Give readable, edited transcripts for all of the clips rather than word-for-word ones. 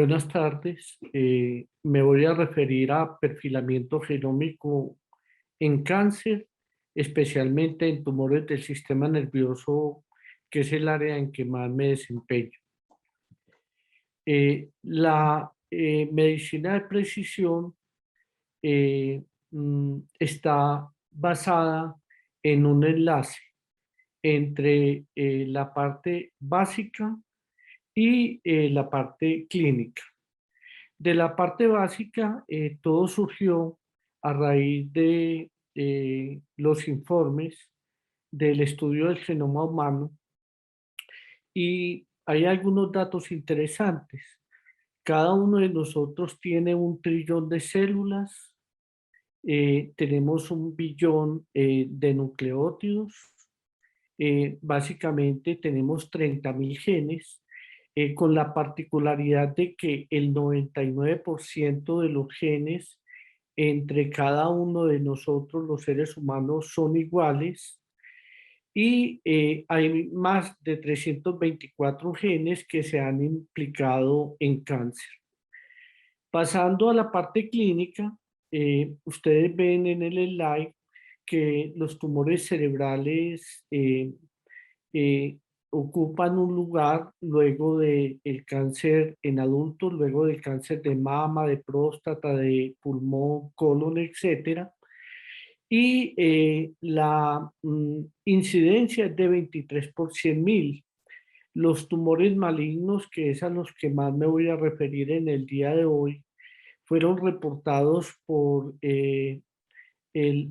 Buenas tardes. Me voy a referir a perfilamiento genómico en cáncer, especialmente en tumores del sistema nervioso, que es el área en que más me desempeño. La medicina de precisión está basada en un enlace entre la parte básica y la parte clínica. De la parte básica, todo surgió a raíz de los informes del estudio del genoma humano y hay algunos datos interesantes. Cada uno de nosotros tiene 1 trillón de células, tenemos 1 billón de nucleótidos, básicamente tenemos 30.000 genes, con la particularidad de que el 99% de los genes entre cada uno de nosotros, los seres humanos, son iguales y hay más de 324 genes que se han implicado en cáncer. Pasando a la parte clínica, ustedes ven en el slide que los tumores cerebrales eh, ocupan un lugar luego del cáncer en adultos, luego del cáncer de mama, de próstata, de pulmón, colon, etcétera. Y la incidencia es de 23 por 100.000. Los tumores malignos, que es a los que más me voy a referir en el día de hoy, fueron reportados por el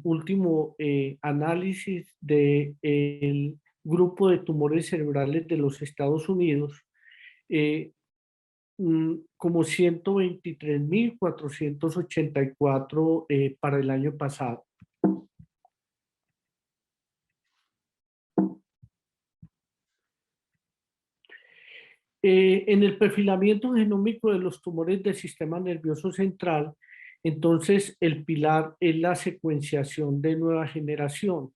último análisis del grupo de tumores cerebrales de los Estados Unidos, como 123.484 para el año pasado. En el perfilamiento genómico de los tumores del sistema nervioso central, entonces el pilar es la secuenciación de nueva generación.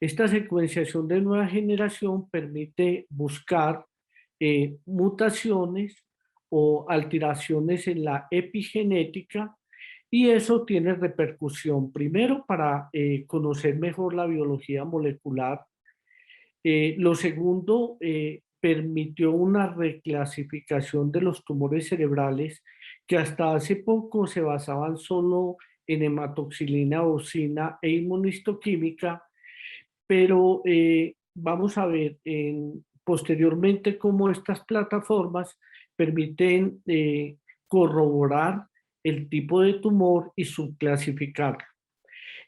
Esta secuenciación de nueva generación permite buscar mutaciones o alteraciones en la epigenética y eso tiene repercusión primero para conocer mejor la biología molecular. Lo segundo, permitió una reclasificación de los tumores cerebrales que hasta hace poco se basaban solo en hematoxilina eosina e inmunistoquímica, pero vamos a ver posteriormente cómo estas plataformas permiten corroborar el tipo de tumor y subclasificar.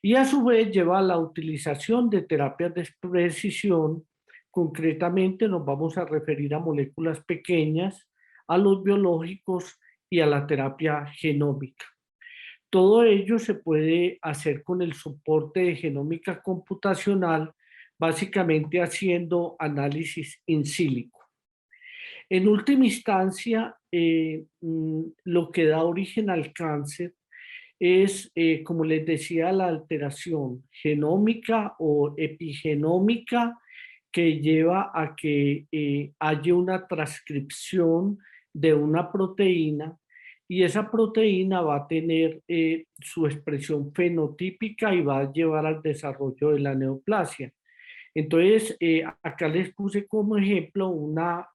Y a su vez lleva a la utilización de terapias de precisión. Concretamente nos vamos a referir a moléculas pequeñas, a los biológicos y a la terapia genómica. Todo ello se puede hacer con el soporte de genómica computacional, básicamente haciendo análisis in silico. En última instancia, lo que da origen al cáncer es, como les decía, la alteración genómica o epigenómica que lleva a que haya una transcripción de una proteína y esa proteína va a tener su expresión fenotípica y va a llevar al desarrollo de la neoplasia. Entonces, acá les puse como ejemplo una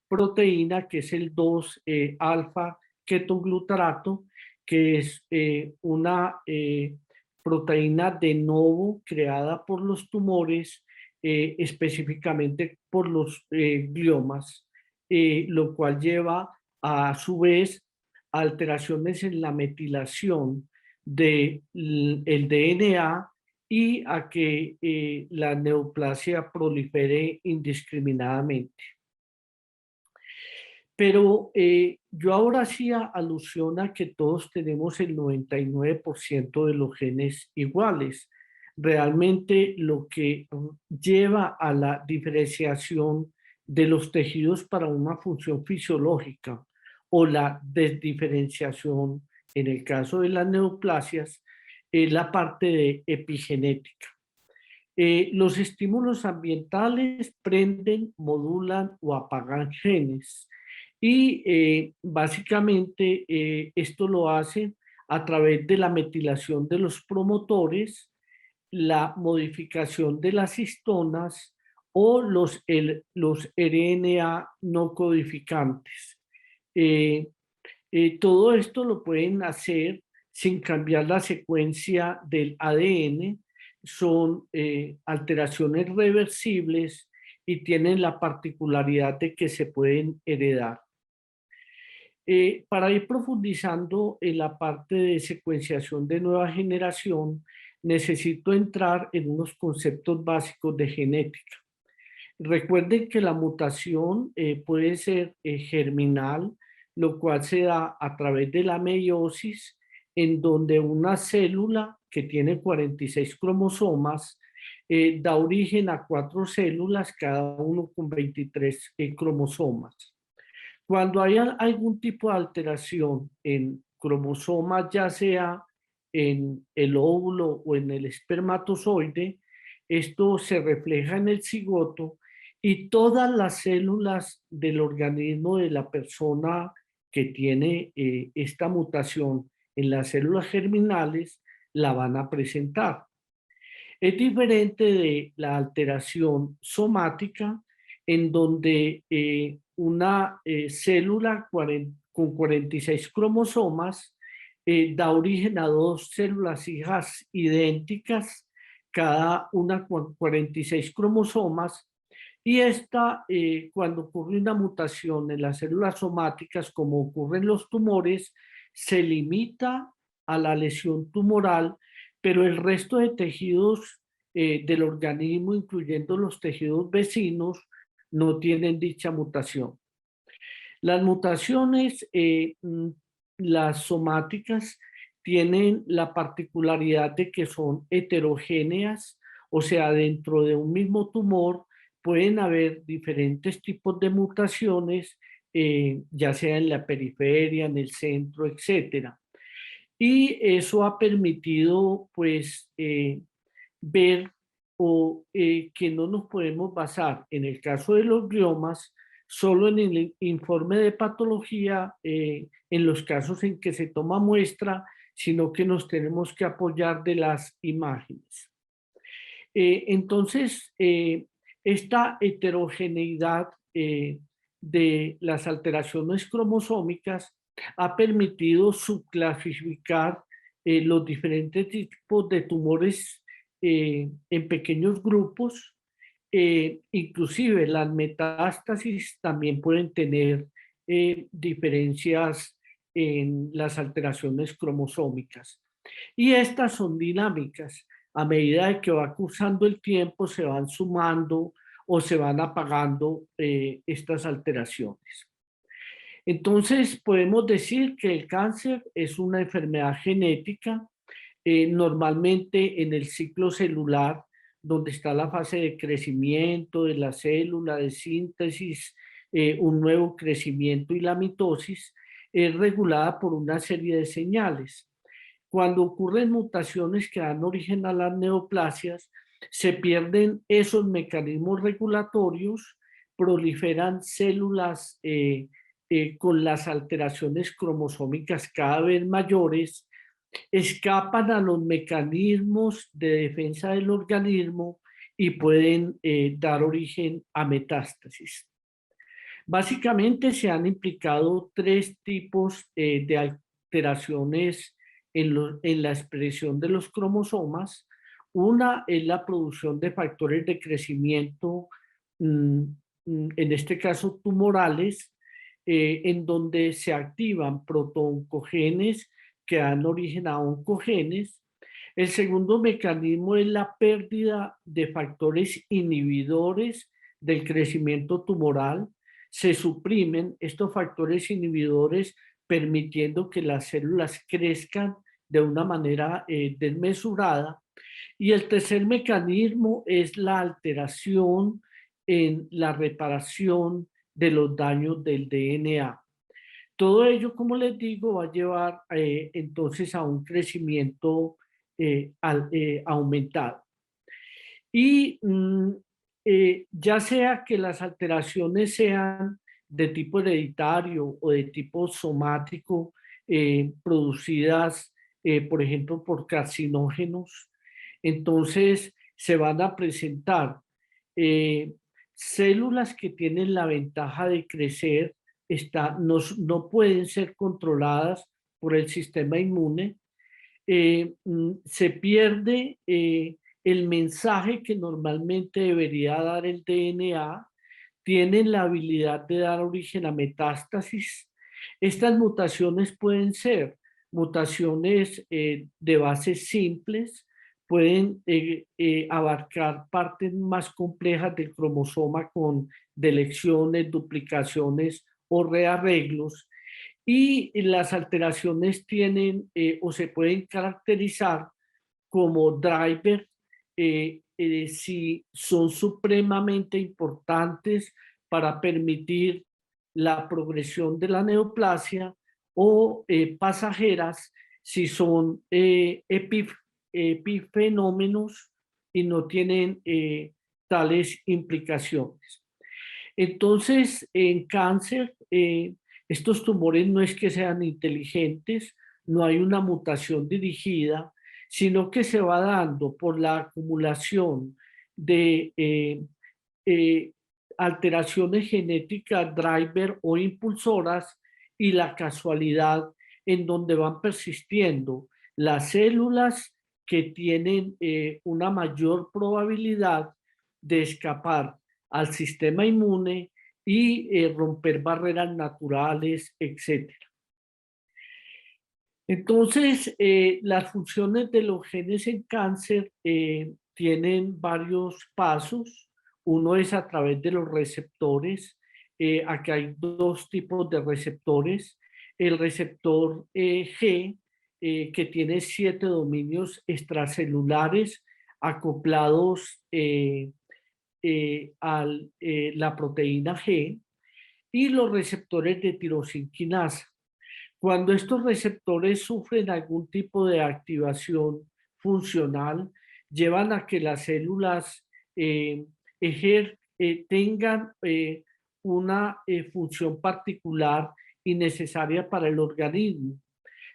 proteína que es el 2-alfa ketoglutarato, que es una proteína de novo creada por los tumores, específicamente por los gliomas, lo cual lleva a su vez a alteraciones en la metilación del DNA y a que la neoplasia prolifere indiscriminadamente. Pero yo ahora hacía alusión a que todos tenemos el 99% de los genes iguales. Realmente lo que lleva a la diferenciación de los tejidos para una función fisiológica o la desdiferenciación en el caso de las neoplasias es la parte de epigenética. Los estímulos ambientales prenden, modulan o apagan genes. Y básicamente esto lo hace a través de la metilación de los promotores, la modificación de las histonas o los RNA no codificantes. Eh, todo esto lo pueden hacer sin cambiar la secuencia del ADN. Son alteraciones reversibles y tienen la particularidad de que se pueden heredar. Para ir profundizando en la parte de secuenciación de nueva generación, necesito entrar en unos conceptos básicos de genética. Recuerden que la mutación puede ser germinal, lo cual se da a través de la meiosis, en donde una célula que tiene 46 cromosomas da origen a 4 células, cada uno con 23 cromosomas. Cuando hay algún tipo de alteración en cromosomas, ya sea en el óvulo o en el espermatozoide, esto se refleja en el cigoto y todas las células del organismo de la persona que tiene esta mutación en las células germinales la van a presentar. Es diferente de la alteración somática, en donde una célula con 46 cromosomas da origen a 2 células hijas idénticas, cada una con 46 cromosomas, y esta, cuando ocurre una mutación en las células somáticas, como ocurre en los tumores, se limita a la lesión tumoral, pero el resto de tejidos del organismo, incluyendo los tejidos vecinos, no tienen dicha mutación. Las mutaciones, las somáticas, tienen la particularidad de que son heterogéneas, o sea, dentro de un mismo tumor pueden haber diferentes tipos de mutaciones, ya sea en la periferia, en el centro, etcétera. Y eso ha permitido, pues, ver que no nos podemos basar, en el caso de los gliomas, solo en el informe de patología, en los casos en que se toma muestra, sino que nos tenemos que apoyar de las imágenes. Entonces, esta heterogeneidad de las alteraciones cromosómicas ha permitido subclasificar los diferentes tipos de tumores en pequeños grupos. Inclusive las metástasis también pueden tener diferencias en las alteraciones cromosómicas. Y estas son dinámicas. A medida de que va cruzando el tiempo, se van sumando o se van apagando estas alteraciones. Entonces, podemos decir que el cáncer es una enfermedad genética, normalmente en el ciclo celular, donde está la fase de crecimiento de la célula, de síntesis, un nuevo crecimiento y la mitosis, es regulada por una serie de señales. Cuando ocurren mutaciones que dan origen a las neoplasias, se pierden esos mecanismos regulatorios, proliferan células con las alteraciones cromosómicas cada vez mayores, escapan a los mecanismos de defensa del organismo y pueden dar origen a metástasis. Básicamente se han implicado 3 tipos de alteraciones en la expresión de los cromosomas. Una es la producción de factores de crecimiento, mm, en este caso tumorales, en donde se activan protooncogenes que dan origen a oncogenes. El segundo mecanismo es la pérdida de factores inhibidores del crecimiento tumoral. Se suprimen estos factores inhibidores, permitiendo que las células crezcan de una manera desmesurada. Y el tercer mecanismo es la alteración en la reparación de los daños del DNA. Todo ello, como les digo, va a llevar entonces a un crecimiento aumentado. Y ya sea que las alteraciones sean de tipo hereditario o de tipo somático producidas, por ejemplo, por carcinógenos. Entonces, se van a presentar eh, células que tienen la ventaja de crecer, no pueden ser controladas por el sistema inmune. Se pierde el mensaje que normalmente debería dar el DNA, tienen la habilidad de dar origen a metástasis. Estas mutaciones pueden ser mutaciones de bases simples, pueden abarcar partes más complejas del cromosoma con delecciones, duplicaciones o rearreglos. Y las alteraciones tienen o se pueden caracterizar como driver si son supremamente importantes para permitir la progresión de la neoplasia o pasajeras si son epifenómenos y no tienen tales implicaciones. Entonces, en cáncer, estos tumores no es que sean inteligentes, no hay una mutación dirigida, sino que se va dando por la acumulación de eh, alteraciones genéticas driver o impulsoras y la casualidad en donde van persistiendo las células que tienen una mayor probabilidad de escapar al sistema inmune y romper barreras naturales, etc. Entonces, las funciones de los genes en cáncer tienen varios pasos. Uno es a través de los receptores. Aquí hay dos tipos de receptores. El receptor G, que tiene 7 dominios extracelulares acoplados a la proteína G, y los receptores de tirosinquinasa. Cuando estos receptores sufren algún tipo de activación funcional, llevan a que las células tengan una función particular y necesaria para el organismo.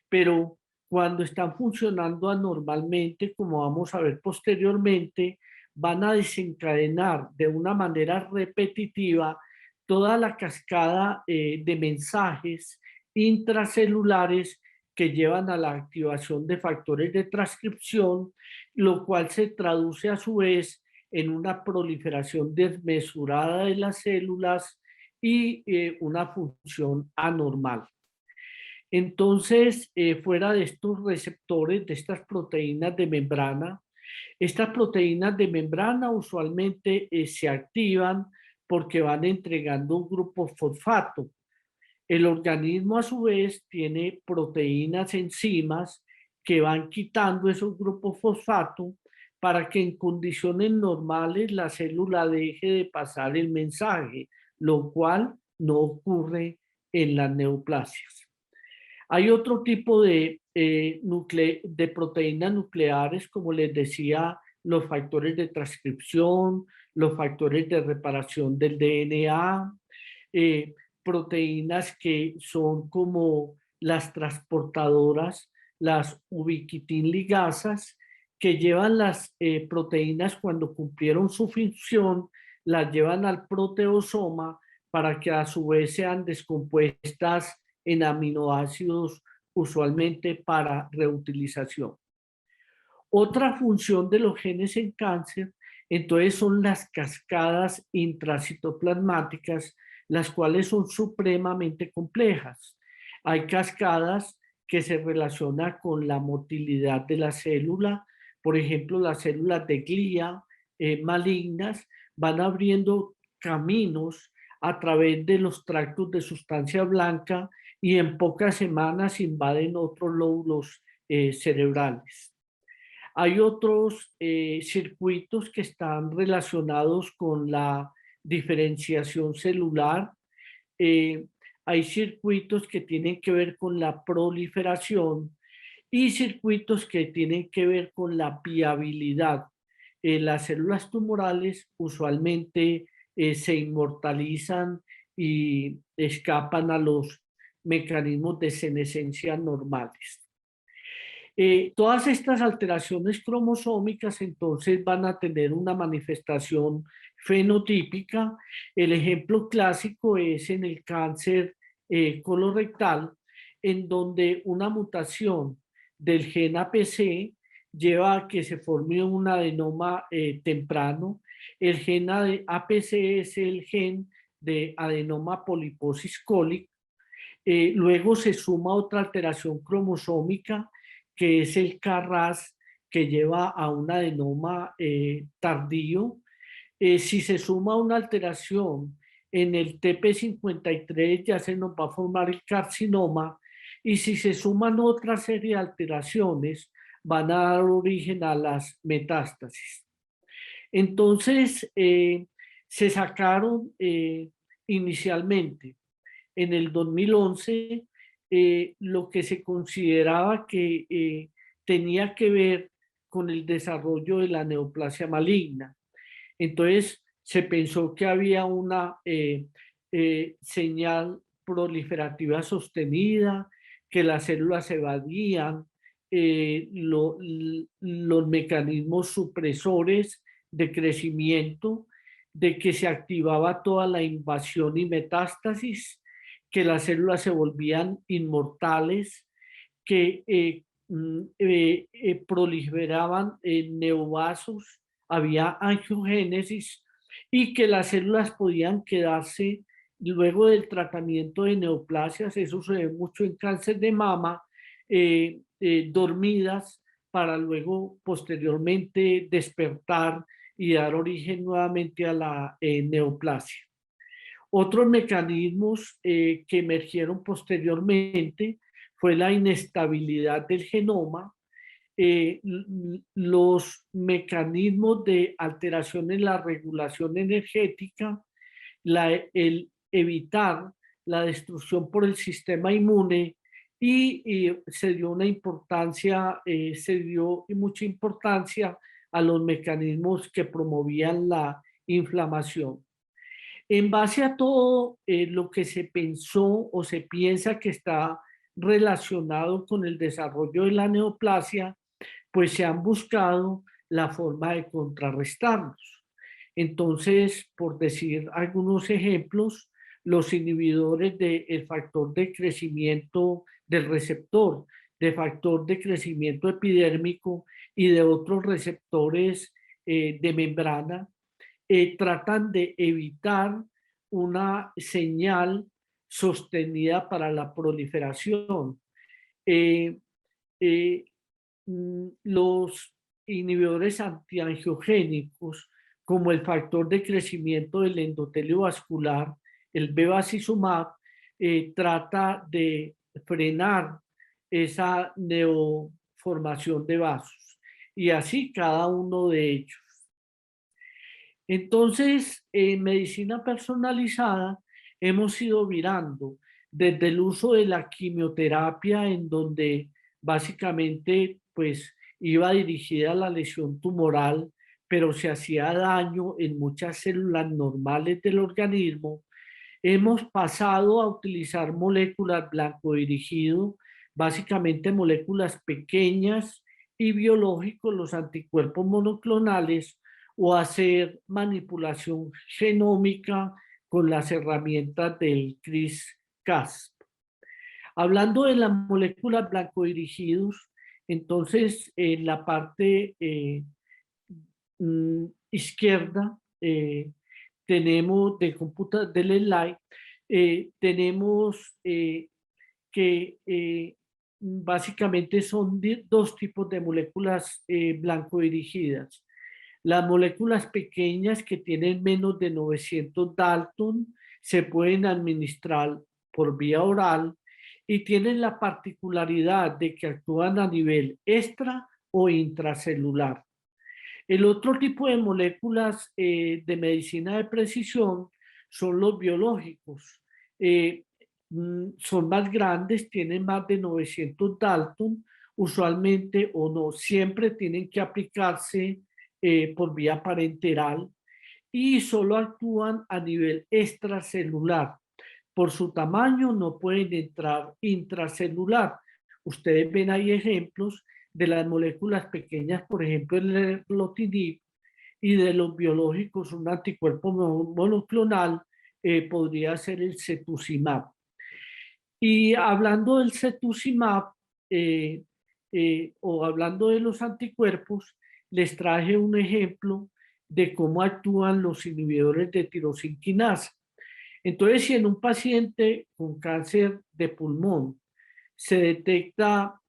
Pero cuando están funcionando anormalmente, como vamos a ver posteriormente, van a desencadenar de una manera repetitiva toda la cascada de mensajes intracelulares que llevan a la activación de factores de transcripción, lo cual se traduce a su vez en una proliferación desmesurada de las células y una función anormal. Entonces, fuera de estos receptores, de estas proteínas de membrana, estas proteínas de membrana usualmente se activan porque van entregando un grupo fosfato. El organismo a su vez tiene proteínas, enzimas que van quitando esos grupos fosfato para que en condiciones normales la célula deje de pasar el mensaje, lo cual no ocurre en las neoplasias. Hay otro tipo de proteínas nucleares, como les decía, los factores de transcripción, los factores de reparación del DNA, eh, proteínas que son como las transportadoras, las ubiquitin ligasas, que llevan las proteínas cuando cumplieron su función, las llevan al proteosoma para que a su vez sean descompuestas en aminoácidos, usualmente para reutilización. Otra función de los genes en cáncer, entonces, son las cascadas intracitoplasmáticas, las cuales son supremamente complejas. Hay cascadas que se relacionan con la motilidad de la célula. Por ejemplo, las células de glía malignas van abriendo caminos a través de los tractos de sustancia blanca y en pocas semanas invaden otros lóbulos cerebrales. Hay otros circuitos que están relacionados con la diferenciación celular. Eh, Hay circuitos que tienen que ver con la proliferación y circuitos que tienen que ver con la viabilidad. Las células tumorales usualmente se inmortalizan y escapan a los mecanismos de senescencia normales. Todas estas alteraciones cromosómicas entonces van a tener una manifestación fenotípica. El ejemplo clásico es en el cáncer colorectal, en donde una mutación del gen APC lleva a que se forme un adenoma temprano. El gen APC es el gen de adenoma poliposis cólica. Luego se suma otra alteración cromosómica, que es el KRAS, que lleva a un adenoma tardío. Si se suma una alteración en el TP53, ya se nos va a formar el carcinoma. Y si se suman otra serie de alteraciones, van a dar origen a las metástasis. Entonces, se sacaron inicialmente en el 2011 lo que se consideraba que tenía que ver con el desarrollo de la neoplasia maligna. Entonces se pensó que había una señal proliferativa sostenida, que las células evadían los mecanismos supresores de crecimiento, de que se activaba toda la invasión y metástasis, que las células se volvían inmortales, que proliferaban neovasos, había angiogénesis y que las células podían quedarse luego del tratamiento de neoplasias, eso se ve mucho en cáncer de mama, dormidas para luego posteriormente despertar y dar origen nuevamente a la neoplasia. Otros mecanismos que emergieron posteriormente fue la inestabilidad del genoma, los mecanismos de alteración en la regulación energética, el evitar la destrucción por el sistema inmune y se dio una importancia, se dio mucha importancia a los mecanismos que promovían la inflamación. En base a todo lo que se pensó o se piensa que está relacionado con el desarrollo de la neoplasia, pues se han buscado la forma de contrarrestarlos. Entonces, por decir algunos ejemplos, los inhibidores del factor de crecimiento del receptor, de factor de crecimiento epidérmico y de otros receptores de membrana, tratan de evitar una señal sostenida para la proliferación. Eh, eh, los inhibidores antiangiogénicos, como el factor de crecimiento del endotelio vascular, el bevacizumab, trata de frenar esa neoformación de vasos. Y así cada uno de ellos. Entonces, en medicina personalizada hemos ido virando desde el uso de la quimioterapia, en donde básicamente pues iba dirigida a la lesión tumoral, pero se hacía daño en muchas células normales del organismo. Hemos pasado a utilizar moléculas blanco dirigido, básicamente moléculas pequeñas y biológicos, los anticuerpos monoclonales, o hacer manipulación genómica con las herramientas del CRISPR-Cas. Hablando de las moléculas blanco dirigidos, entonces en la parte izquierda tenemos del slide, tenemos que básicamente son dos tipos de moléculas blanco dirigidas. Las moléculas pequeñas que tienen menos de 900 Dalton se pueden administrar por vía oral y tienen la particularidad de que actúan a nivel extra o intracelular. El otro tipo de moléculas de medicina de precisión son los biológicos. Son más grandes, tienen más de 900 Dalton, usualmente o no, siempre tienen que aplicarse por vía parenteral y solo actúan a nivel extracelular. por su tamaño no pueden entrar intracelular. Ustedes ven ahí ejemplos de las moléculas pequeñas, por ejemplo, el erlotinib, y de los biológicos, un anticuerpo monoclonal podría ser el cetuximab. Y hablando del cetuximab, o hablando de los anticuerpos, les traje un ejemplo de cómo actúan los inhibidores de tirosinquinasa. Entonces, si en un paciente con cáncer de pulmón se detecta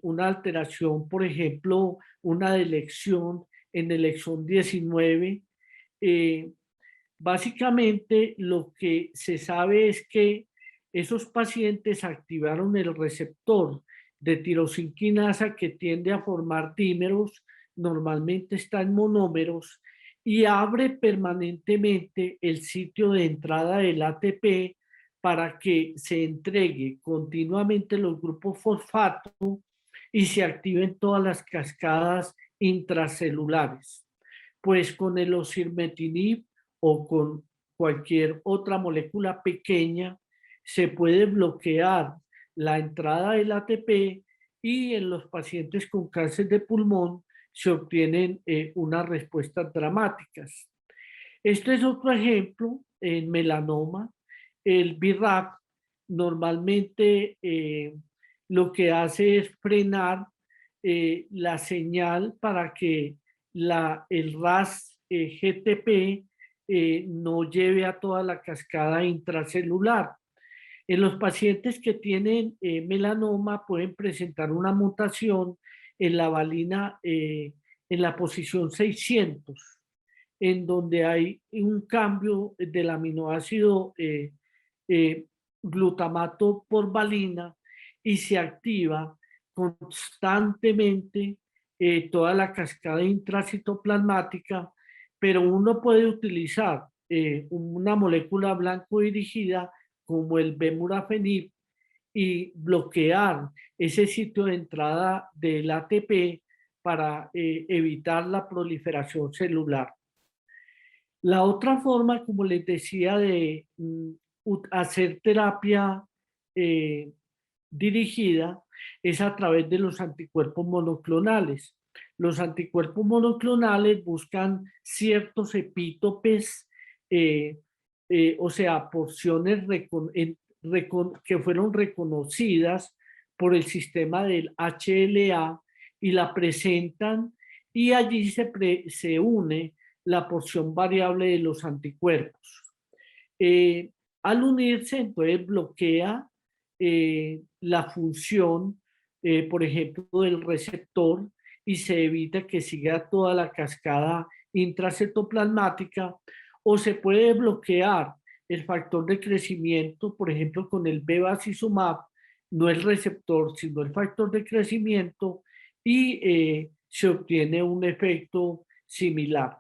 una alteración, por ejemplo, una delección en el exón 19, eh, básicamente lo que se sabe es que esos pacientes activaron el receptor de tirosinquinasa que tiende a formar dímeros, normalmente está en monómeros, y abre permanentemente el sitio de entrada del ATP para que se entregue continuamente los grupos fosfato y se activen todas las cascadas intracelulares. Pues con el osimertinib o con cualquier otra molécula pequeña se puede bloquear la entrada del ATP y en los pacientes con cáncer de pulmón se obtienen unas respuestas dramáticas. Este es otro ejemplo en melanoma. El BRAF normalmente lo que hace es frenar la señal para que el RAS GTP no lleve a toda la cascada intracelular. En los pacientes que tienen melanoma pueden presentar una mutación en la valina en la posición 600, en donde hay un cambio del aminoácido eh, glutamato por valina y se activa constantemente toda la cascada intracitoplasmática, pero uno puede utilizar una molécula blanco dirigida como el bemurafenib y bloquear ese sitio de entrada del ATP para evitar la proliferación celular. La otra forma, como les decía, de hacer terapia eh, dirigida es a través de los anticuerpos monoclonales. Los anticuerpos monoclonales buscan ciertos epítopes, o sea, porciones que fueron reconocidas por el sistema del HLA y la presentan y allí se une la porción variable de los anticuerpos. Al unirse, entonces bloquea la función, por ejemplo, del receptor y se evita que siga toda la cascada intracitoplasmática, o se puede bloquear el factor de crecimiento, por ejemplo, con el bevacizumab, no el receptor, sino el factor de crecimiento, y se obtiene un efecto similar.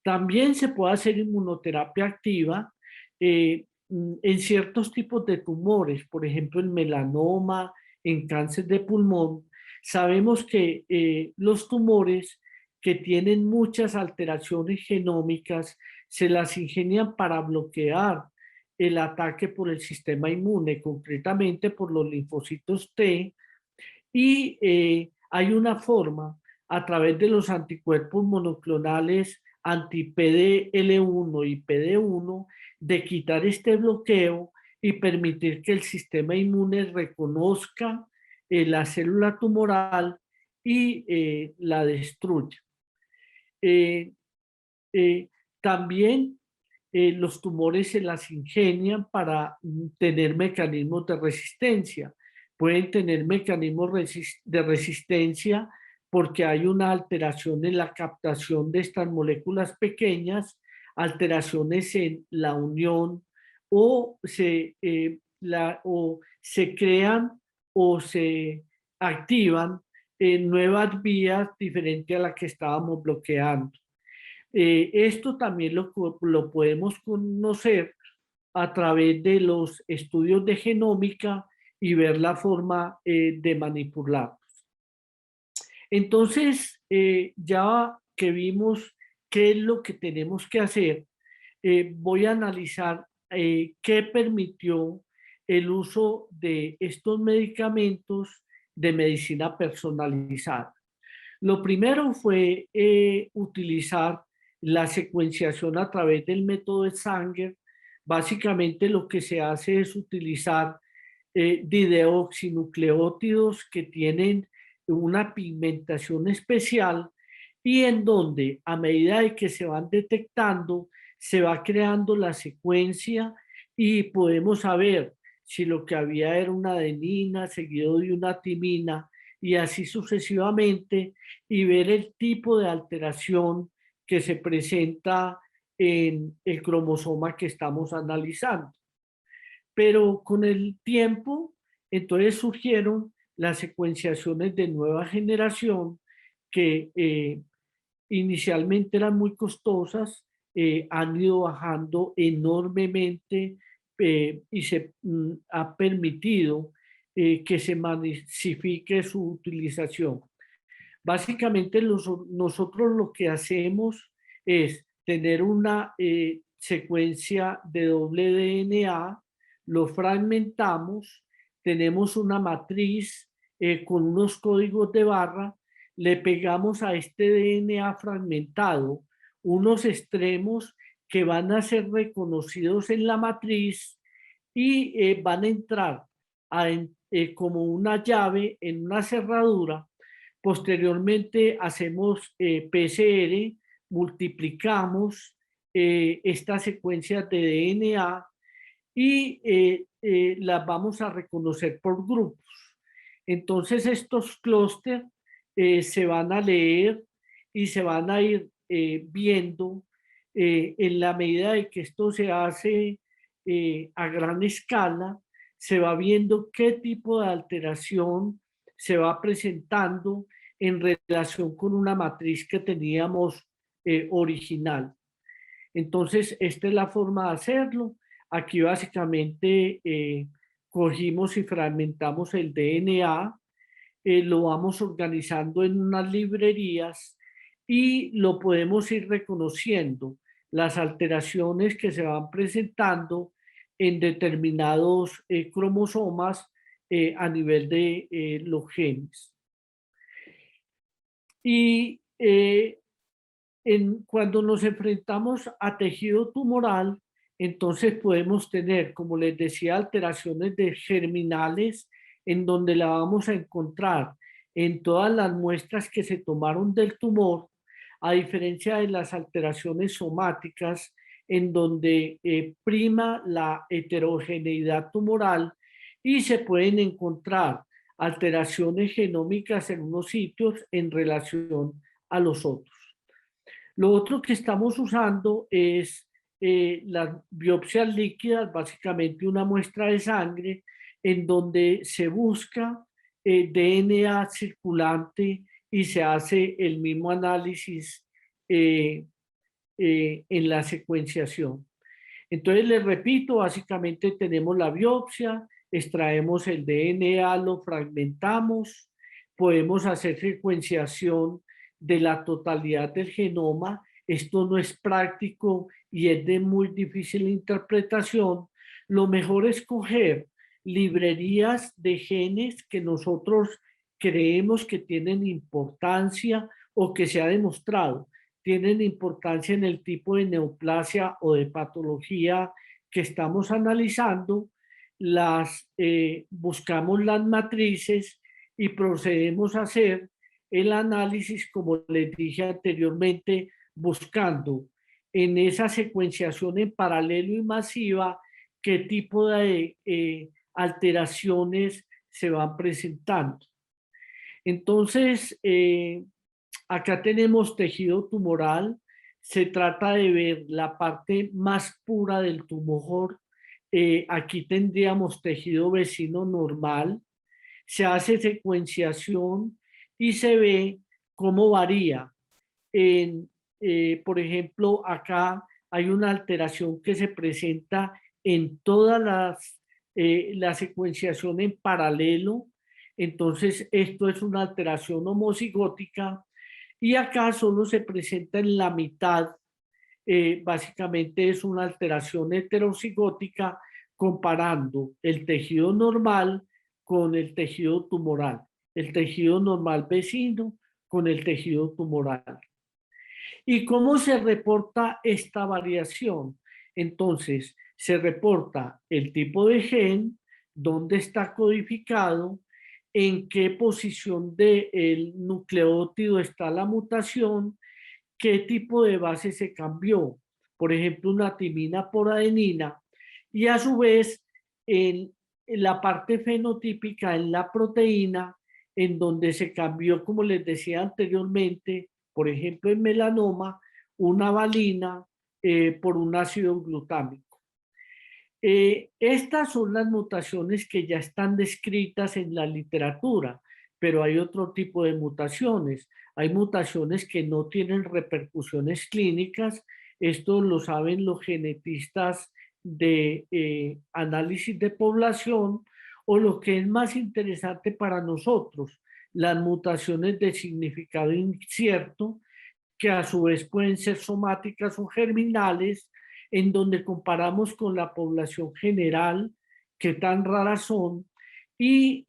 También se puede hacer inmunoterapia activa en ciertos tipos de tumores, por ejemplo, en melanoma, en cáncer de pulmón. Sabemos que los tumores que tienen muchas alteraciones genómicas se las ingenian para bloquear el ataque por el sistema inmune, concretamente por los linfocitos T, y hay una forma a través de los anticuerpos monoclonales anti-PDL1 y PD1 de quitar este bloqueo y permitir que el sistema inmune reconozca la célula tumoral y la destruya. Eh, eh, También los tumores se las ingenian para tener mecanismos de resistencia. Pueden tener mecanismos de resistencia porque hay una alteración en la captación de estas moléculas pequeñas, alteraciones en la unión, o o se crean o se activan nuevas vías diferentes a las que estábamos bloqueando. Esto también lo podemos conocer a través de los estudios de genómica y ver la forma de manipular. Entonces, ya que vimos qué es lo que tenemos que hacer, voy a analizar ¿qué permitió el uso de estos medicamentos de medicina personalizada? Lo primero fue utilizar la secuenciación a través del método de Sanger. Básicamente lo que se hace es utilizar dideoxinucleótidos que tienen una pigmentación especial y en donde a medida de que se van detectando, se va creando la secuencia y podemos saber si lo que había era una adenina seguido de una timina y así sucesivamente y ver el tipo de alteración que se presenta en el cromosoma que estamos analizando. Pero con el tiempo, entonces surgieron las secuenciaciones de nueva generación que inicialmente eran muy costosas, han ido bajando enormemente y se ha permitido que se masifique su utilización. Básicamente nosotros lo que hacemos es tener una secuencia de doble DNA, lo fragmentamos, tenemos una matriz con unos códigos de barra, le pegamos a este DNA fragmentado unos extremos que van a ser reconocidos en la matriz y van a entrar como una llave en una cerradura. Posteriormente hacemos PCR, multiplicamos estas secuencias de DNA y las vamos a reconocer por grupos. Entonces estos clústeres se van a leer y se van a ir viendo en la medida de que esto se hace a gran escala, se va viendo qué tipo de alteración se va presentando en relación con una matriz que teníamos original. Entonces, esta es la forma de hacerlo. Aquí básicamente cogimos y fragmentamos el DNA, lo vamos organizando en unas librerías y lo podemos ir reconociendo, las alteraciones que se van presentando en determinados cromosomas a nivel de los genes. Y cuando nos enfrentamos a tejido tumoral, entonces podemos tener, como les decía, alteraciones de germinales en donde la vamos a encontrar en todas las muestras que se tomaron del tumor, a diferencia de las alteraciones somáticas en donde prima la heterogeneidad tumoral y se pueden encontrar alteraciones genómicas en unos sitios en relación a los otros. Lo otro que estamos usando es las biopsias líquidas, básicamente una muestra de sangre en donde se busca DNA circulante y se hace el mismo análisis en la secuenciación. Entonces, les repito, básicamente tenemos la biopsia, extraemos el DNA, lo fragmentamos, podemos hacer secuenciación de la totalidad del genoma. Esto no es práctico y es de muy difícil interpretación. Lo mejor es coger librerías de genes que nosotros creemos que tienen importancia o que se ha demostrado tienen importancia en el tipo de neoplasia o de patología que estamos analizando, buscamos las matrices y procedemos a hacer el análisis, como les dije anteriormente, buscando en esa secuenciación en paralelo y masiva qué tipo de alteraciones se van presentando. Entonces, acá tenemos tejido tumoral. Se trata de ver la parte más pura del tumor. Aquí tendríamos tejido vecino normal. Se hace secuenciación y se ve cómo varía. Por ejemplo, acá hay una alteración que se presenta en todas la secuenciación en paralelo. Entonces, esto es una alteración homocigótica y acá solo se presenta en la mitad básicamente es una alteración heterocigótica comparando el tejido normal con el tejido tumoral, el tejido normal vecino con el tejido tumoral. ¿Y cómo se reporta esta variación? Entonces, se reporta el tipo de gen, dónde está codificado, en qué posición del nucleótido está la mutación, qué tipo de base se cambió. Por ejemplo, una timina por adenina. Y a su vez, en la parte fenotípica, en la proteína, en donde se cambió, como les decía anteriormente, por ejemplo, en melanoma, una valina por un ácido glutámico. Estas son las mutaciones que ya están descritas en la literatura, pero hay otro tipo de mutaciones. Hay mutaciones que no tienen repercusiones clínicas. Esto lo saben los genetistas de análisis de población, o lo que es más interesante para nosotros, las mutaciones de significado incierto, que a su vez pueden ser somáticas o germinales, en donde comparamos con la población general, qué tan raras son, y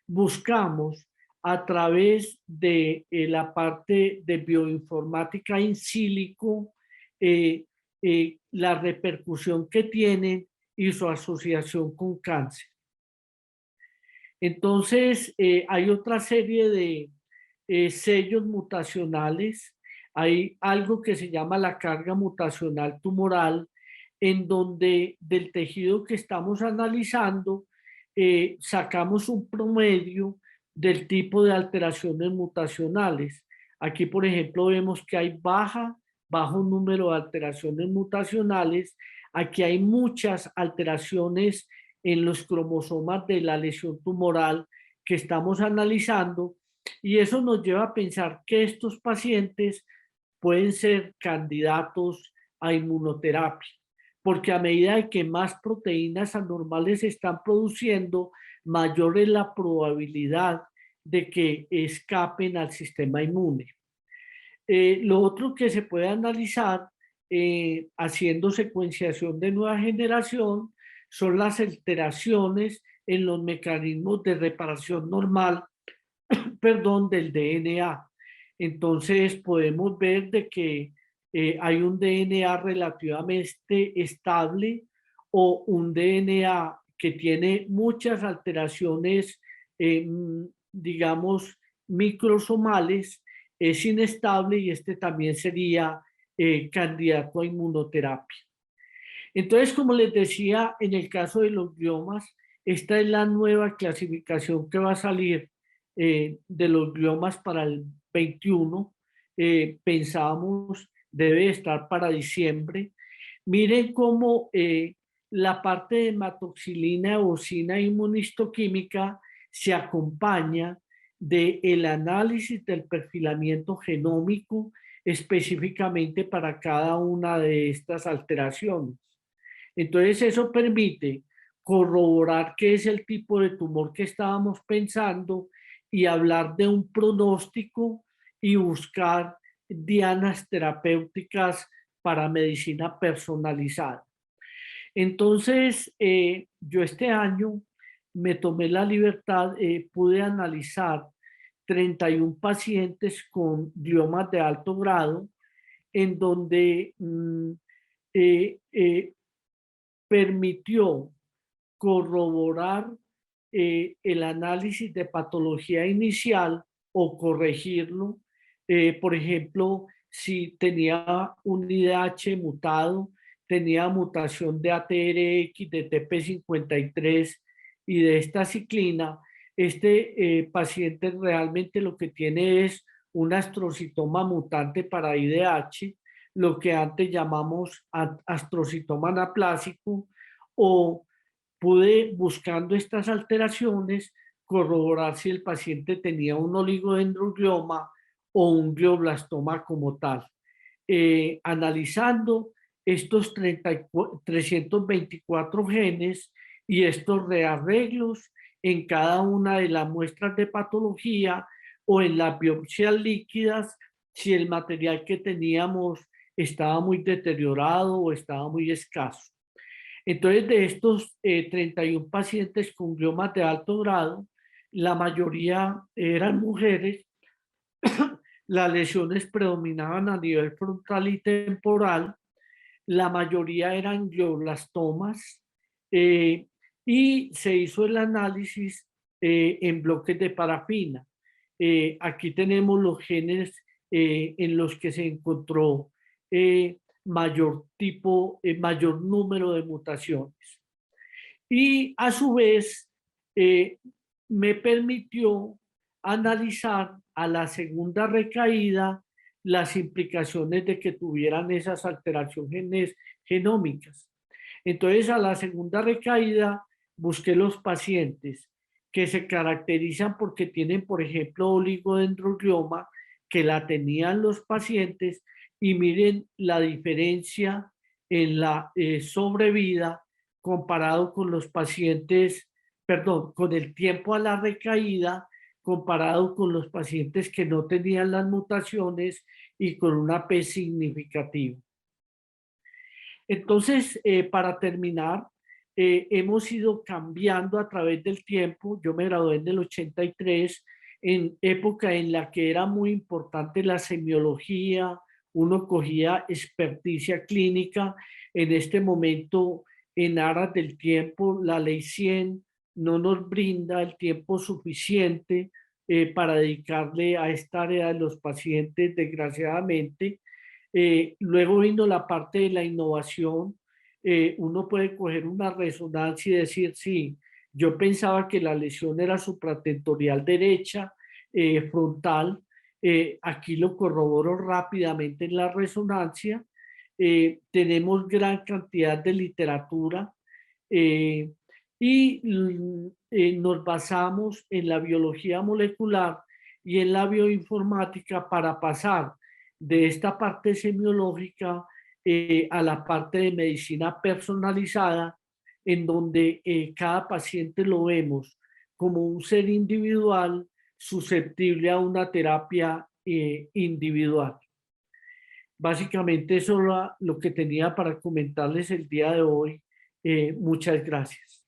buscamos a través de la parte de bioinformática in silico la repercusión que tienen y su asociación con cáncer. Entonces, hay otra serie de sellos mutacionales. Hay algo que se llama la carga mutacional tumoral, en donde del tejido que estamos analizando sacamos un promedio del tipo de alteraciones mutacionales. Aquí, por ejemplo, vemos que hay bajo número de alteraciones mutacionales. Aquí hay muchas alteraciones en los cromosomas de la lesión tumoral que estamos analizando, y eso nos lleva a pensar que estos pacientes pueden ser candidatos a inmunoterapia, porque a medida de que más proteínas anormales se están produciendo, mayor es la probabilidad de que escapen al sistema inmune. Lo otro que se puede analizar haciendo secuenciación de nueva generación son las alteraciones en los mecanismos de reparación normal, perdón, del DNA. Entonces podemos ver de que hay un DNA relativamente estable o un DNA que tiene muchas alteraciones, digamos, microsomales, es inestable, y este también sería candidato a inmunoterapia. Entonces, como les decía, en el caso de los gliomas, esta es la nueva clasificación que va a salir de los gliomas para el 21. Pensábamos debe estar para diciembre. Miren cómo la parte de hematoxilina, eosina e inmunistoquímica se acompaña del análisis del perfilamiento genómico específicamente para cada una de estas alteraciones. Entonces eso permite corroborar qué es el tipo de tumor que estábamos pensando y hablar de un pronóstico y buscar dianas terapéuticas para medicina personalizada. Entonces, yo este año me tomé la libertad, pude analizar 31 pacientes con gliomas de alto grado, en donde eh, eh, permitió corroborar el análisis de patología inicial o corregirlo. Por ejemplo, si tenía un IDH mutado, tenía mutación de ATRX, de TP53 y de esta ciclina, este paciente realmente lo que tiene es un astrocitoma mutante para IDH, lo que antes llamamos astrocitoma anaplásico, o pude, buscando estas alteraciones, corroborar si el paciente tenía un oligodendroglioma o un glioblastoma como tal. Analizando estos 324 genes y estos rearreglos en cada una de las muestras de patología o en las biopsias líquidas, si el material que teníamos estaba muy deteriorado o estaba muy escaso. Entonces, de estos 31 pacientes con gliomas de alto grado, la mayoría eran mujeres, las lesiones predominaban a nivel frontal y temporal, la mayoría eran glioblastomas, eh, y se hizo el análisis en bloques de parafina. Aquí tenemos los genes en los que se encontró mayor número de mutaciones. Y a su vez eh, me permitió analizar a la segunda recaída las implicaciones de que tuvieran esas alteraciones genómicas. Entonces, a la segunda recaída busqué los pacientes que se caracterizan porque tienen, por ejemplo, oligodendroglioma, que la tenían los pacientes, y miren la diferencia en la sobrevida comparado con los pacientes, perdón, con el tiempo a la recaída comparado con los pacientes que no tenían las mutaciones y con una P significativa. Entonces, para terminar, hemos ido cambiando a través del tiempo. Yo me gradué en el 83, en época en la que era muy importante la semiología, uno cogía experticia clínica. En este momento, en aras del tiempo, la ley 100 no nos brinda el tiempo suficiente para dedicarle a esta área de los pacientes, desgraciadamente. Luego vino la parte de la innovación. Uno puede coger una resonancia y decir, sí, yo pensaba que la lesión era supratentorial derecha, frontal. Aquí lo corroboro rápidamente en la resonancia. Tenemos gran cantidad de literatura eh, y nos basamos en la biología molecular y en la bioinformática para pasar de esta parte semiológica a la parte de medicina personalizada, en donde cada paciente lo vemos como un ser individual susceptible a una terapia individual. Básicamente eso era lo que tenía para comentarles el día de hoy. Muchas gracias.